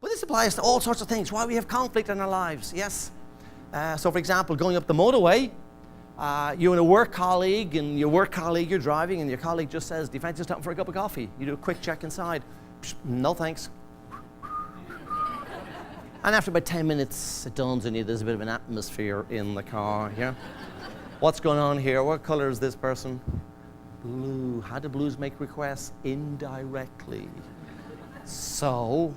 But this applies to all sorts of things. Why we have conflict in our lives, yes? So for example, going up the motorway, you and a work colleague, and your work colleague, you're driving, and your colleague just says, do you fancy stopping for a cup of coffee? You do a quick check inside. Psh, no thanks. And after about 10 minutes, it dawns on you there's a bit of an atmosphere in the car, yeah? What's going on here? What color is this person? Blue. How do blues make requests? Indirectly. So,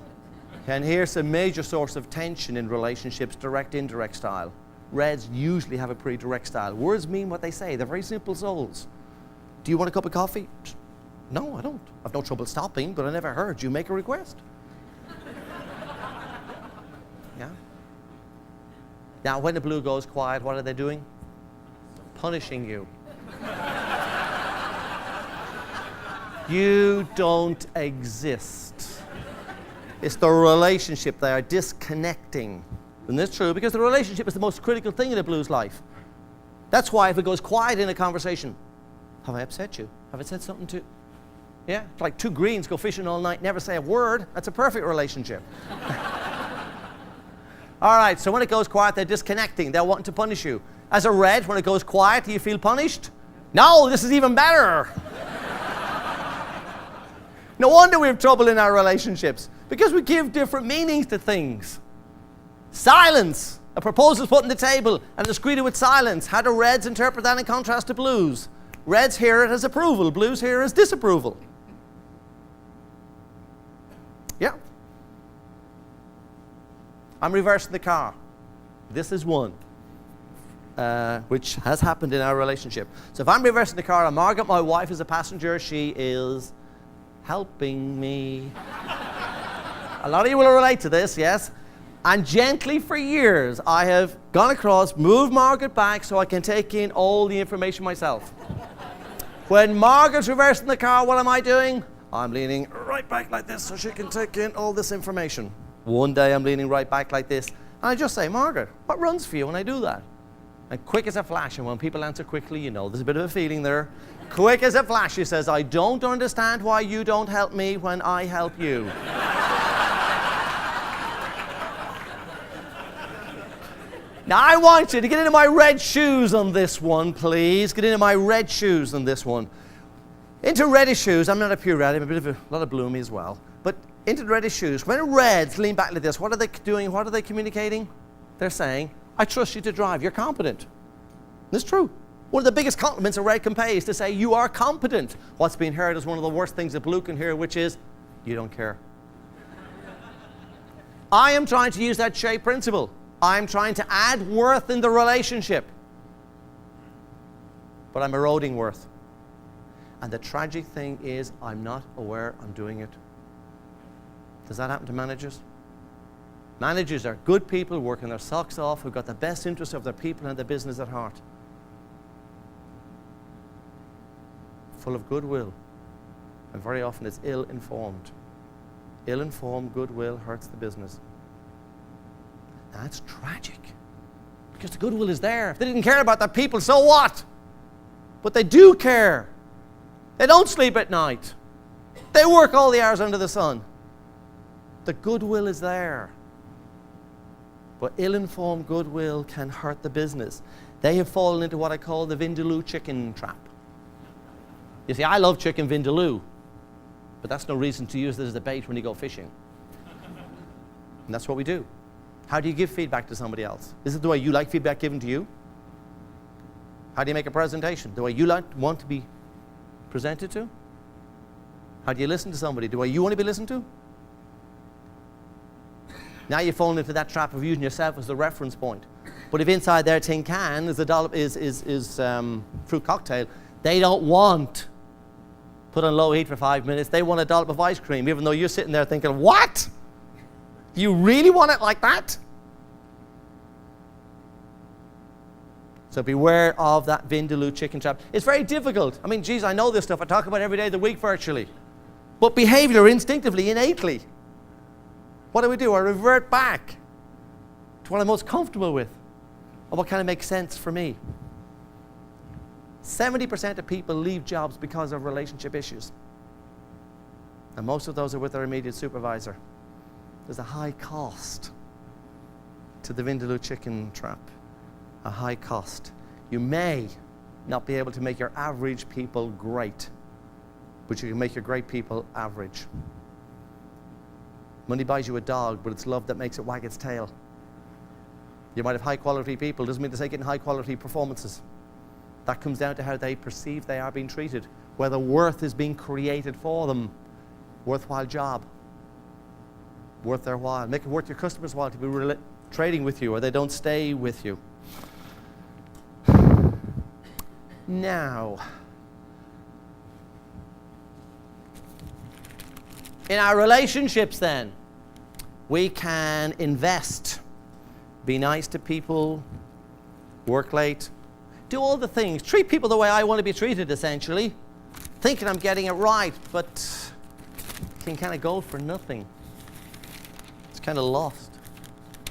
and here's a major source of tension in relationships, direct, indirect style. Reds usually have a pretty direct style. Words mean what they say. They're very simple souls. Do you want a cup of coffee? No, I don't. I've no trouble stopping, but I never heard you make a request. Yeah? Now, when the blue goes quiet, what are they doing? Punishing you. You don't exist. It's the relationship they are disconnecting. And that's true because the relationship is the most critical thing in a blue's life. That's why if it goes quiet in a conversation, have I upset you? Have I said something to... Yeah, it's like two greens go fishing all night, never say a word. That's a perfect relationship. All right, so when it goes quiet, they're disconnecting. They're wanting to punish you. As a red, when it goes quiet, do you feel punished? No, this is even better. No wonder we have trouble in our relationships, because we give different meanings to things. Silence. A proposal is put on the table and it's greeted with silence. How do reds interpret that in contrast to blues? Reds hear it as approval. Blues hear it as disapproval. Yeah. I'm reversing the car. This is one, which has happened in our relationship. So if I'm reversing the car and Margaret, my wife, is a passenger, she is helping me. A lot of you will relate to this, yes? And gently for years, I have gone across, moved Margaret back so I can take in all the information myself. When Margaret's reversing the car, what am I doing? I'm leaning right back like this so she can take in all this information. One day I'm leaning right back like this, and I just say, Margaret, what runs for you when I do that? And quick as a flash, and when people answer quickly, you know there's a bit of a feeling there. Quick as a flash, she says, I don't understand why you don't help me when I help you. Now, I want you to get into my red shoes on this one, please. Get into my red shoes on this one. Into reddish shoes. I'm not a pure red. I'm a lot of bloomy as well. But into the reddish shoes. When reds lean back like this, what are they doing? What are they communicating? They're saying, I trust you to drive. You're competent. That's true. One of the biggest compliments a red can pay is to say, you are competent. What's being heard is one of the worst things a blue can hear, which is, you don't care. I am trying to use that shape principle. I'm trying to add worth in the relationship. But I'm eroding worth. And the tragic thing is, I'm not aware I'm doing it. Does that happen to managers? Managers are good people working their socks off, who've got the best interests of their people and their business at heart. Full of goodwill. And very often it's ill-informed. Ill-informed goodwill hurts the business. That's tragic. Because the goodwill is there. If they didn't care about their people, so what? But they do care. They don't sleep at night. They work all the hours under the sun. The goodwill is there. But ill-informed goodwill can hurt the business. They have fallen into what I call the Vindaloo chicken trap. You see, I love chicken Vindaloo, but that's no reason to use this as a bait when you go fishing. And that's what we do. How do you give feedback to somebody else? Is it the way you like feedback given to you? How do you make a presentation? The way you want to be presented to? How do you listen to somebody? The way you want to be listened to? Now you've fallen into that trap of using yourself as the reference point. But if inside their tin can is a dollop is fruit cocktail, they don't want put on low heat for 5 minutes. They want a dollop of ice cream, even though you're sitting there thinking, what? You really want it like that? So beware of that Vindaloo chicken trap. It's very difficult. I mean, geez, I know this stuff. I talk about it every day of the week virtually. But behavior instinctively, innately. What do? I revert back to what I'm most comfortable with and what kind of makes sense for me. 70% of people leave jobs because of relationship issues. And most of those are with their immediate supervisor. There's a high cost to the Vindaloo chicken trap. A high cost. You may not be able to make your average people great, but you can make your great people average. Money buys you a dog, but it's love that makes it wag its tail. You might have high quality people, doesn't mean to say getting high quality performances. That comes down to how they perceive they are being treated, whether worth is being created for them. Worthwhile job, worth their while. Make it worth your customers' while to be trading with you, or they don't stay with you. Now, in our relationships then, we can invest, be nice to people, work late, do all the things, treat people the way I want to be treated, essentially, thinking I'm getting it right, but can kind of go for nothing. It's kind of lost.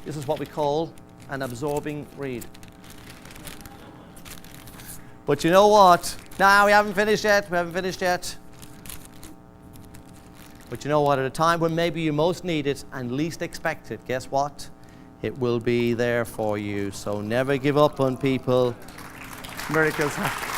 This is what we call an absorbing read. But you know what? No, we haven't finished yet. We haven't finished yet. But you know what? At a time when maybe you most need it and least expect it, guess what? It will be there for you. So never give up on people. Miracles happen.